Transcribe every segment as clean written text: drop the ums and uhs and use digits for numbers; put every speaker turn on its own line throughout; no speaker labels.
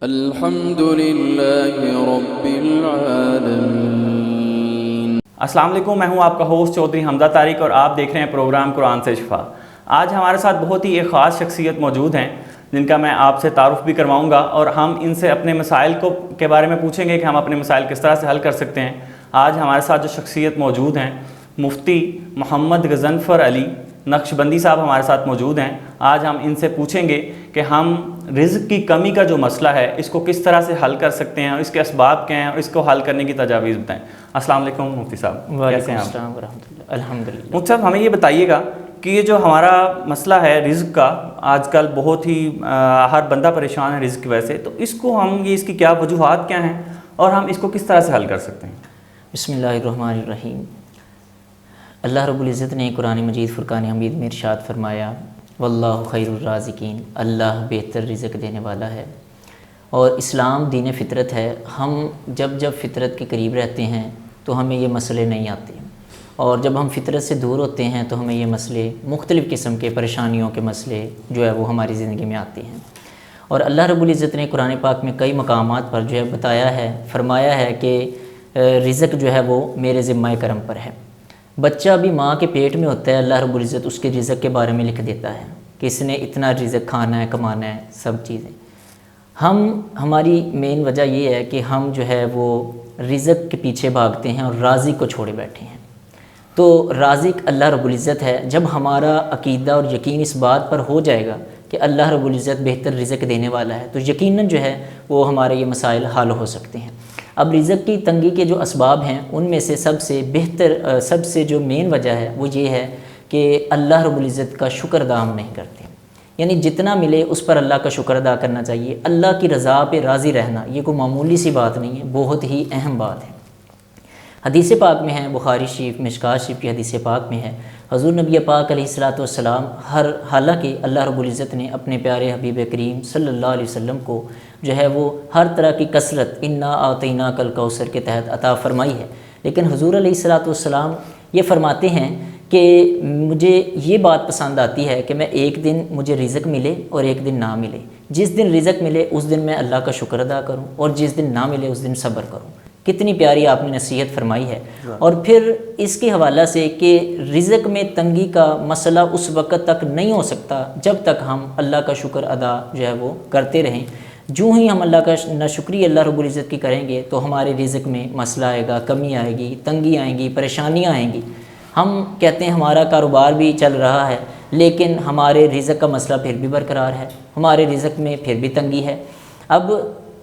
الحمد للہ رب العالمین۔
السلام علیکم، میں ہوں آپ کا ہوسٹ چودھری حمزہ طارق اور آپ دیکھ رہے ہیں پروگرام قرآن سے شفا۔ آج ہمارے ساتھ بہت ہی ایک خاص شخصیت موجود ہیں جن کا میں آپ سے تعارف بھی کرواؤں گا اور ہم ان سے اپنے مسائل کے بارے میں پوچھیں گے کہ ہم اپنے مسائل کس طرح سے حل کر سکتے ہیں۔ آج ہمارے ساتھ جو شخصیت موجود ہیں مفتی محمد غضنفر علی نقشبندی صاحب ہمارے ساتھ موجود ہیں۔ آج ہم ان سے پوچھیں گے کہ ہم رزق کی کمی کا جو مسئلہ ہے اس کو کس طرح سے حل کر سکتے ہیں اور اس کے اسباب کیا ہیں اور اس کو حل کرنے کی تجاویز بتائیں۔ السلام علیکم مفتی صاحب، کیسے ہیں آپ؟
السلام ورحمۃ اللہ۔ الحمدللہ۔
مفتی صاحب ہمیں یہ بتائیے گا کہ یہ جو ہمارا مسئلہ ہے رزق کا، آج کل بہت ہی ہر بندہ پریشان ہے رزق کی وجہ سے، تو اس کو اس کی کیا وجوہات کیا ہیں اور ہم اس کو کس طرح سے حل کر سکتے ہیں؟
بسم اللہ الرحمن الرحیم۔ اللہ رب العزت نے قرآن مجید فرقان حمید میں ارشاد فرمایا، واللہ خیر الرازقین، اللہ بہتر رزق دینے والا ہے۔ اور اسلام دین فطرت ہے۔ ہم جب فطرت کے قریب رہتے ہیں تو ہمیں یہ مسئلے نہیں آتے، اور جب ہم فطرت سے دور ہوتے ہیں تو ہمیں یہ مسئلے، مختلف قسم کے پریشانیوں کے مسئلے جو ہے وہ ہماری زندگی میں آتے ہیں۔ اور اللہ رب العزت نے قرآن پاک میں کئی مقامات پر جو ہے بتایا ہے، فرمایا ہے کہ رزق جو ہے وہ میرے ذمہ کرم پر ہے۔ بچہ بھی ماں کے پیٹ میں ہوتا ہے، اللہ رب العزت اس کے رزق کے بارے میں لکھ دیتا ہے کہ اس نے اتنا رزق کھانا ہے، کمانا ہے، سب چیزیں۔ ہماری مین وجہ یہ ہے کہ ہم جو ہے وہ رزق کے پیچھے بھاگتے ہیں اور رازق کو چھوڑے بیٹھے ہیں۔ تو رازق اللہ رب العزت ہے۔ جب ہمارا عقیدہ اور یقین اس بات پر ہو جائے گا کہ اللہ رب العزت بہتر رزق دینے والا ہے تو یقیناً جو ہے وہ ہمارے یہ مسائل حل ہو سکتے ہیں۔ اب رزق کی تنگی کے جو اسباب ہیں ان میں سے سب سے بہتر، سب سے جو مین وجہ ہے وہ یہ ہے کہ اللہ رب العزت کا شکر ادا ہم نہیں کرتے۔ یعنی جتنا ملے اس پر اللہ کا شکر ادا کرنا چاہیے۔ اللہ کی رضا پہ راضی رہنا یہ کوئی معمولی سی بات نہیں ہے، بہت ہی اہم بات ہے۔ حدیث پاک میں ہے، بخاری شریف، مشکوٰۃ شریف کی حدیث پاک میں ہے، حضور نبی پاک علیہ الصلوۃ والسلام حالانکہ اللہ رب العزت نے اپنے پیارے حبیب کریم صلی اللہ علیہ وسلم کو جو ہے وہ ہر طرح کی کثرت انا اعطیناک الکوثر کے تحت عطا فرمائی ہے، لیکن حضور علیہ الصلوۃ والسلام یہ فرماتے ہیں کہ مجھے یہ بات پسند آتی ہے کہ میں ایک دن مجھے رزق ملے اور ایک دن نہ ملے۔ جس دن رزق ملے اس دن میں اللہ کا شکر ادا کروں اور جس دن نہ ملے اس دن صبر کروں۔ کتنی پیاری آپ نے نصیحت فرمائی ہے۔ اور پھر اس کے حوالہ سے کہ رزق میں تنگی کا مسئلہ اس وقت تک نہیں ہو سکتا جب تک ہم اللہ کا شکر ادا جو ہے وہ کرتے رہیں۔ جو ہی ہم اللہ کا ناشکری اللہ رب العزت کی کریں گے تو ہمارے رزق میں مسئلہ آئے گا، کمی آئے گی، تنگی آئیں گی، پریشانیاں آئیں گی۔ ہم کہتے ہیں ہمارا کاروبار بھی چل رہا ہے لیکن ہمارے رزق کا مسئلہ پھر بھی برقرار ہے، ہمارے رزق میں پھر بھی تنگی ہے۔ اب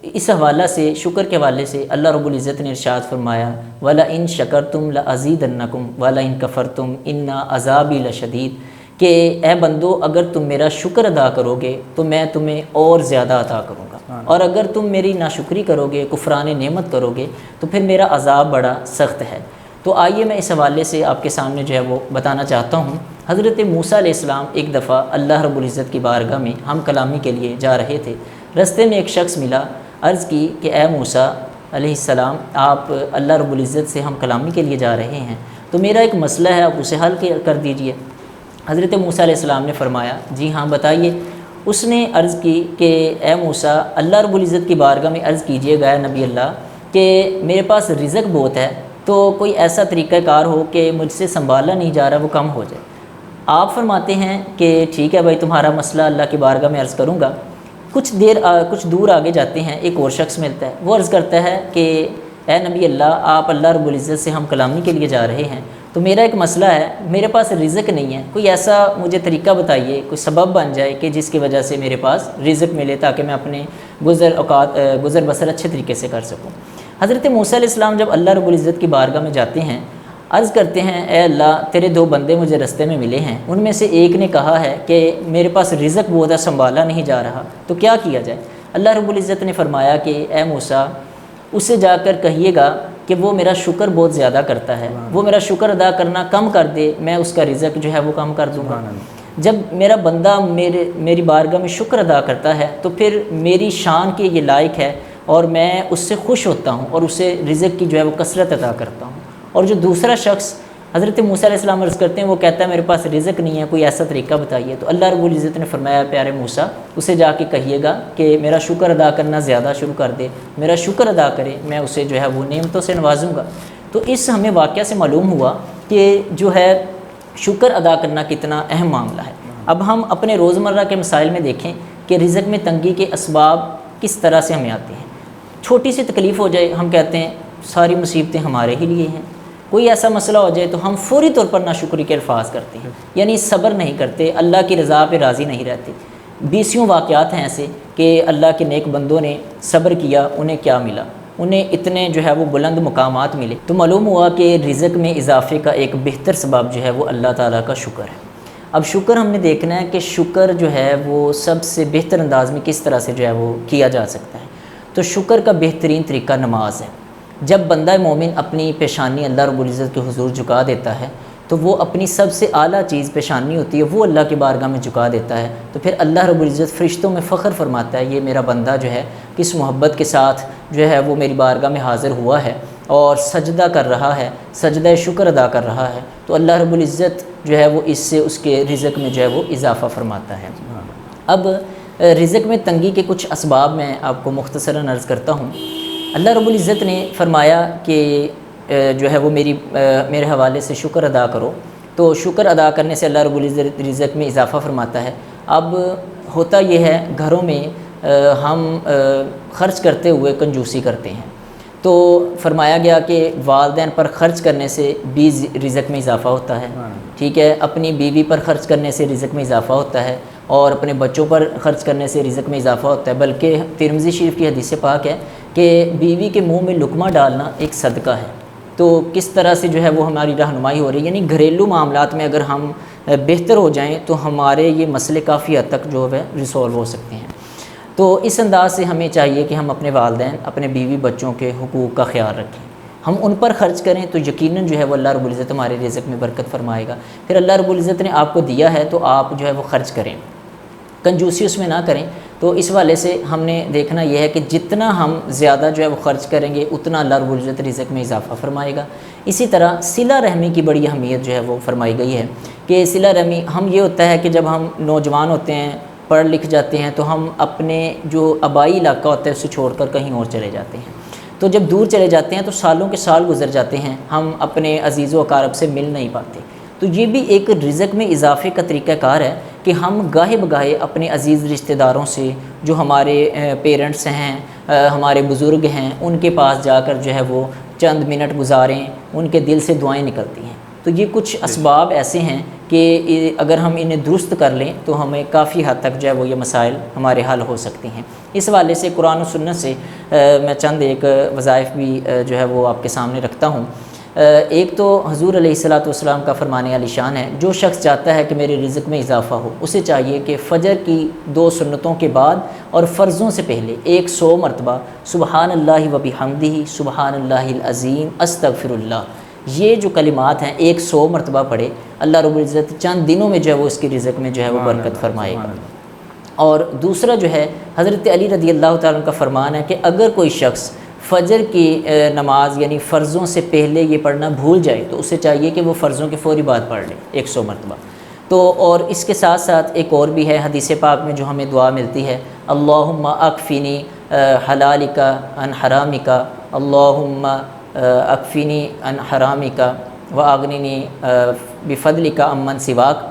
اس حوالہ سے، شکر کے حوالے سے اللہ رب العزت نے ارشاد فرمایا، وَلَئِن شَكَرْتُمْ لَأَزِيدَنَّكُمْ وَلَئِن كَفَرْتُمْ إِنَّ عَذَابِي لَشَدِيدٌ، کہ اے بندو اگر تم میرا شکر ادا کرو گے تو میں تمہیں اور زیادہ عطا کروں گا، اور اگر تم میری ناشکری کرو گے، کفران نعمت کرو گے تو پھر میرا عذاب بڑا سخت ہے۔ تو آئیے میں اس حوالے سے آپ کے سامنے جو ہے وہ بتانا چاہتا ہوں۔ حضرت موسیٰ علیہ السلام ایک دفعہ اللہ رب العزت کی بارگاہ میں ہم کلامی کے لیے جا رہے تھے۔ رستے میں ایک شخص ملا، عرض کی کہ اے موسیٰ علیہ السلام، آپ اللہ رب العزت سے ہم کلامی کے لیے جا رہے ہیں تو میرا ایک مسئلہ ہے، آپ اسے حل کر دیجئے۔ حضرت موسیٰ علیہ السلام نے فرمایا جی ہاں بتائیے۔ اس نے عرض کی کہ اے موسیٰ، اللہ رب العزت کی بارگاہ میں عرض کیجئے گا نبی اللہ کہ میرے پاس رزق بہت ہے تو کوئی ایسا طریقہ کار ہو کہ مجھ سے سنبھالا نہیں جا رہا وہ کم ہو جائے۔ آپ فرماتے ہیں کہ ٹھیک ہے بھائی، تمہارا مسئلہ اللہ کی بارگاہ میں عرض کروں گا۔ کچھ دور آگے جاتے ہیں، ایک اور شخص ملتا ہے، وہ عرض کرتا ہے کہ اے نبی اللہ، آپ اللہ رب العزت سے ہم کلامی کے لیے جا رہے ہیں تو میرا ایک مسئلہ ہے، میرے پاس رزق نہیں ہے، کوئی ایسا مجھے طریقہ بتائیے، کوئی سبب بن جائے کہ جس کی وجہ سے میرے پاس رزق ملے تاکہ میں اپنے گزر بسر اچھے طریقے سے کر سکوں۔ حضرت موسیٰ علیہ السلام جب اللہ رب العزت کی بارگاہ میں جاتے ہیں، عرض کرتے ہیں اے اللہ، تیرے دو بندے مجھے رستے میں ملے ہیں، ان میں سے ایک نے کہا ہے کہ میرے پاس رزق بہت ہے، سنبھالا نہیں جا رہا، تو کیا کیا جائے؟ اللہ رب العزت نے فرمایا کہ اے موسیٰ، اسے جا کر کہیے گا کہ وہ میرا شکر بہت زیادہ کرتا ہے، وہ میرا شکر ادا کرنا کم کر دے، میں اس کا رزق جو ہے وہ کم کر دوں گا۔ جب میرا بندہ میری بارگاہ میں شکر ادا کرتا ہے تو پھر میری شان کے یہ لائق ہے اور میں اس سے خوش ہوتا ہوں اور اسے رزق کی جو ہے وہ کثرت عطا کرتا ہوں۔ اور جو دوسرا شخص حضرت موسیٰ علیہ السلام عرض کرتے ہیں، وہ کہتا ہے میرے پاس رزق نہیں ہے، کوئی ایسا طریقہ بتائیے۔ تو اللہ رب العزت نے فرمایا پیارے موسیٰ اسے جا کے کہیے گا کہ میرا شکر ادا کرنا زیادہ شروع کر دے، میرا شکر ادا کرے، میں اسے جو ہے وہ نعمتوں سے نوازوں گا۔ تو اس ہمیں واقعہ سے معلوم ہوا کہ جو ہے شکر ادا کرنا کتنا اہم معاملہ ہے۔ اب ہم اپنے روزمرہ کے مسائل میں دیکھیں کہ رزق میں تنگی کے اسباب کس طرح سے ہمیں آتے ہیں۔ چھوٹی سی تکلیف ہو جائے ہم کہتے ہیں ساری مصیبتیں ہمارے ہی لیے ہیں، کوئی ایسا مسئلہ ہو جائے تو ہم فوری طور پر ناشکری کے الفاظ کرتے ہیں، یعنی صبر نہیں کرتے، اللہ کی رضا پہ راضی نہیں رہتے۔ بیسیوں واقعات ہیں ایسے کہ اللہ کے نیک بندوں نے صبر کیا، انہیں کیا ملا، انہیں اتنے جو ہے وہ بلند مقامات ملے۔ تو معلوم ہوا کہ رزق میں اضافے کا ایک بہتر سبب جو ہے وہ اللہ تعالیٰ کا شکر ہے۔ اب شکر ہم نے دیکھنا ہے کہ شکر جو ہے وہ سب سے بہتر انداز میں کس طرح سے جو ہے وہ کیا جا سکتا ہے۔ تو شکر کا بہترین طریقہ نماز ہے۔ جب بندہ مومن اپنی پیشانی اللہ رب العزت کے حضور جھکا دیتا ہے تو وہ اپنی سب سے اعلیٰ چیز پیشانی ہوتی ہے وہ اللہ کی بارگاہ میں جھکا دیتا ہے، تو پھر اللہ رب العزت فرشتوں میں فخر فرماتا ہے یہ میرا بندہ جو ہے کس محبت کے ساتھ جو ہے وہ میری بارگاہ میں حاضر ہوا ہے اور سجدہ کر رہا ہے، سجدہ شکر ادا کر رہا ہے، تو اللہ رب العزت جو ہے وہ اس سے اس کے رزق میں جو ہے وہ اضافہ فرماتا ہے۔ اب رزق میں تنگی کے کچھ اسباب میں آپ کو مختصراً عرض کرتا ہوں۔ اللہ رب العزت نے فرمایا کہ جو ہے وہ میرے حوالے سے شکر ادا کرو، تو شکر ادا کرنے سے اللہ رب العزت رزق میں اضافہ فرماتا ہے۔ اب ہوتا یہ ہے گھروں میں ہم خرچ کرتے ہوئے کنجوسی کرتے ہیں، تو فرمایا گیا کہ والدین پر خرچ کرنے سے بھی رزق میں اضافہ ہوتا ہے، ٹھیک ہے، اپنی بیوی پر خرچ کرنے سے رزق میں اضافہ ہوتا ہے، اور اپنے بچوں پر خرچ کرنے سے رزق میں اضافہ ہوتا ہے۔ بلکہ ترمذی شریف کی حدیث پاک ہے کہ بیوی کے منہ میں لقمہ ڈالنا ایک صدقہ ہے۔ تو کس طرح سے جو ہے وہ ہماری رہنمائی ہو رہی ہے، یعنی گھریلو معاملات میں اگر ہم بہتر ہو جائیں تو ہمارے یہ مسئلے کافی حد تک جو ہے ریسولو ہو سکتے ہیں۔ تو اس انداز سے ہمیں چاہیے کہ ہم اپنے والدین، اپنے بیوی بچوں کے حقوق کا خیال رکھیں، ہم ان پر خرچ کریں تو یقیناً جو ہے وہ اللہ رب العزت ہمارے رزق میں برکت فرمائے گا۔ پھر اللہ رب العزت نے آپ کو دیا ہے تو آپ جو ہے وہ خرچ کریں، کنجوسی اس میں نہ کریں۔ تو اس والے سے ہم نے دیکھنا یہ ہے کہ جتنا ہم زیادہ جو ہے وہ خرچ کریں گے اتنا اللہ رب العزت رزق میں اضافہ فرمائے گا۔ اسی طرح صلہ رحمی کی بڑی اہمیت جو ہے وہ فرمائی گئی ہے کہ صلہ رحمی ہم یہ ہوتا ہے کہ جب ہم نوجوان ہوتے ہیں، پڑھ لکھ جاتے ہیں، تو ہم اپنے جو آبائی علاقہ ہوتا ہے اسے چھوڑ کر کہیں اور چلے جاتے ہیں۔ تو جب دور چلے جاتے ہیں تو سالوں کے سال گزر جاتے ہیں، ہم اپنے عزیز و اقارب سے مل نہیں پاتے۔ تو یہ بھی ایک رزق میں اضافے کا طریقہ کار ہے کہ ہم گاہے بگاہے اپنے عزیز رشتہ داروں سے، جو ہمارے پیرنٹس ہیں، ہمارے بزرگ ہیں، ان کے پاس جا کر جو ہے وہ چند منٹ گزاریں، ان کے دل سے دعائیں نکلتی ہیں۔ تو یہ کچھ اسباب ایسے ہیں کہ اگر ہم انہیں درست کر لیں تو ہمیں کافی حد تک جو ہے وہ یہ مسائل ہمارے حل ہو سکتے ہیں۔ اس حوالے سے قرآن و سنت سے میں چند ایک وظائف بھی جو ہے وہ آپ کے سامنے رکھتا ہوں۔ ایک تو حضور علیہ الصلوۃ والسلام کا فرمان عالی شان ہے، جو شخص چاہتا ہے کہ میرے رزق میں اضافہ ہو اسے چاہیے کہ فجر کی 2 سنتوں کے بعد اور فرضوں سے پہلے 100 مرتبہ سبحان اللہ و بحمدہ سبحان اللہ العظیم استغفر اللہ، یہ جو کلمات ہیں 100 مرتبہ پڑھے، اللہ رب العزت چند دنوں میں جو ہے وہ اس کی رزق میں جو ہے وہ برکت فرمائے گا۔ اور دوسرا جو ہے حضرت علی رضی اللہ تعالیٰ عنہ کا فرمان ہے کہ اگر کوئی شخص فجر کی نماز یعنی فرضوں سے پہلے یہ پڑھنا بھول جائے تو اسے چاہیے کہ وہ فرضوں کے فوری بعد پڑھ لے 100 مرتبہ۔ تو اور اس کے ساتھ ساتھ ایک اور بھی ہے حدیث پاک میں جو ہمیں دعا ملتی ہے، اللہم اکفنی حلالک عن حرامک، اللہم اکفنی عن حرامک واغننی بفضلک عمن سواک،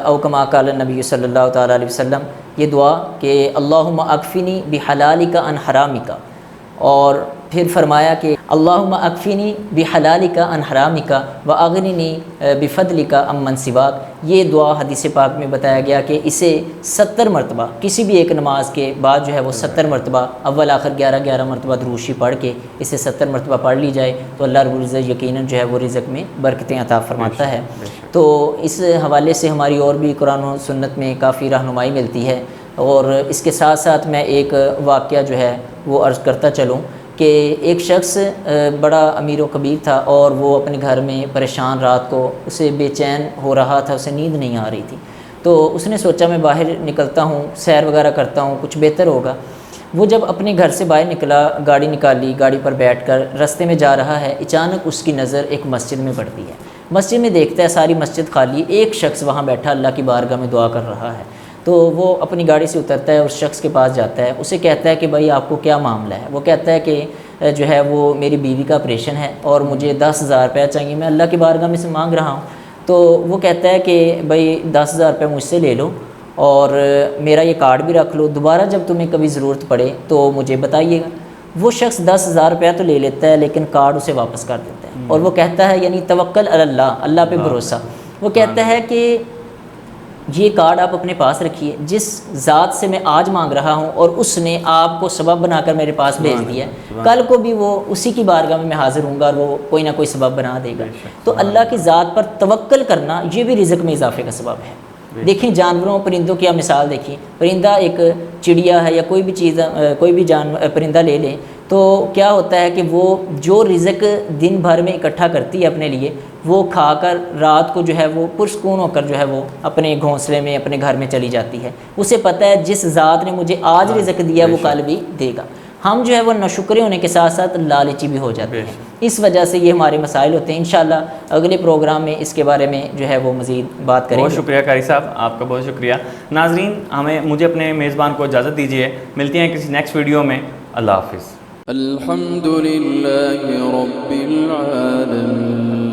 او کما قال النبی صلی اللہ تعالیٰ علیہ وسلم، یہ دعا کہ اللہم اکفنی بحلالک عن حرامک، اور پھر فرمایا کہ اللہم اکفنی بحلالک عن حرامک واغننی بفضلک عمن سواک، یہ دعا حدیث پاک میں بتایا گیا کہ اسے 70 مرتبہ کسی بھی ایک نماز کے بعد جو ہے وہ 70 مرتبہ اول آخر 11 مرتبہ دروشی پڑھ کے اسے 70 مرتبہ پڑھ لی جائے تو اللہ رب العزت یقیناً جو ہے وہ رزق میں برکتیں عطا فرماتا ہے۔ تو اس حوالے سے ہماری اور بھی قرآن و سنت میں کافی رہنمائی ملتی ہے۔ اور اس کے ساتھ ساتھ میں ایک واقعہ جو ہے وہ عرض کرتا چلوں کہ ایک شخص بڑا امیر و کبیر تھا اور وہ اپنے گھر میں پریشان، رات کو اسے بے چین ہو رہا تھا، اسے نیند نہیں آ رہی تھی۔ تو اس نے سوچا میں باہر نکلتا ہوں، سیر وغیرہ کرتا ہوں، کچھ بہتر ہوگا۔ وہ جب اپنے گھر سے باہر نکلا، گاڑی نکالی، گاڑی پر بیٹھ کر رستے میں جا رہا ہے، اچانک اس کی نظر ایک مسجد میں پڑتی ہے۔ مسجد میں دیکھتا ہے ساری مسجد خالی، ایک شخص وہاں بیٹھا اللہ کی بارگاہ میں دعا کر رہا ہے، تو وہ اپنی گاڑی سے اترتا ہے، اس شخص کے پاس جاتا ہے، اسے کہتا ہے کہ بھائی آپ کو کیا معاملہ ہے؟ وہ کہتا ہے کہ جو ہے وہ میری بیوی کا آپریشن ہے اور مجھے 10,000 روپیہ چاہیے، میں اللہ کی بارگاہ میں سے مانگ رہا ہوں۔ تو وہ کہتا ہے کہ بھائی 10,000 روپیہ مجھ سے لے لو اور میرا یہ کارڈ بھی رکھ لو، دوبارہ جب تمہیں کبھی ضرورت پڑے تو مجھے بتائیے گا۔ وہ شخص 10,000 روپیہ تو لے لیتا ہے لیکن کارڈ اسے واپس کر دیتا ہے، اور وہ کہتا ہے یعنی توکل علی اللہ، اللہ پہ بھروسہ، وہ کہتا ہے کہ یہ کارڈ آپ اپنے پاس رکھیے، جس ذات سے میں آج مانگ رہا ہوں اور اس نے آپ کو سبب بنا کر میرے پاس بھیج دیا ہے، کل کو بھی وہ اسی کی بارگاہ میں حاضر ہوں گا اور وہ کوئی نہ کوئی سبب بنا دے گا۔ تو اللہ کی ذات پر توکل کرنا یہ بھی رزق میں اضافے کا سبب ہے۔ دیکھیں جانوروں پرندوں کی آپ مثال دیکھیں، پرندہ ایک چڑیا ہے یا کوئی بھی چیز، کوئی بھی پرندہ لے لیں تو کیا ہوتا ہے کہ وہ جو رزق دن بھر میں اکٹھا کرتی ہے اپنے لیے، وہ کھا کر رات کو جو ہے وہ پرسکون ہو کر جو ہے وہ اپنے گھونسلے میں اپنے گھر میں چلی جاتی ہے، اسے پتہ ہے جس ذات نے مجھے آج رزق دیا وہ کل بھی دے گا۔ ہم جو ہے وہ ناشکرے ہونے کے ساتھ ساتھ لالچی بھی ہو جاتے ہیں، اس وجہ سے یہ ہمارے مسائل ہوتے ہیں۔ انشاءاللہ اگلے پروگرام میں اس کے بارے میں جو ہے وہ مزید بات کریں گے۔
بہت شکریہ قاری صاحب، آپ کا بہت شکریہ۔ ناظرین مجھے اپنے میزبان کو اجازت دیجیے، ملتے ہیں کسی نیکسٹ ویڈیو میں، اللہ حافظ۔
الحمد لله رب العالمين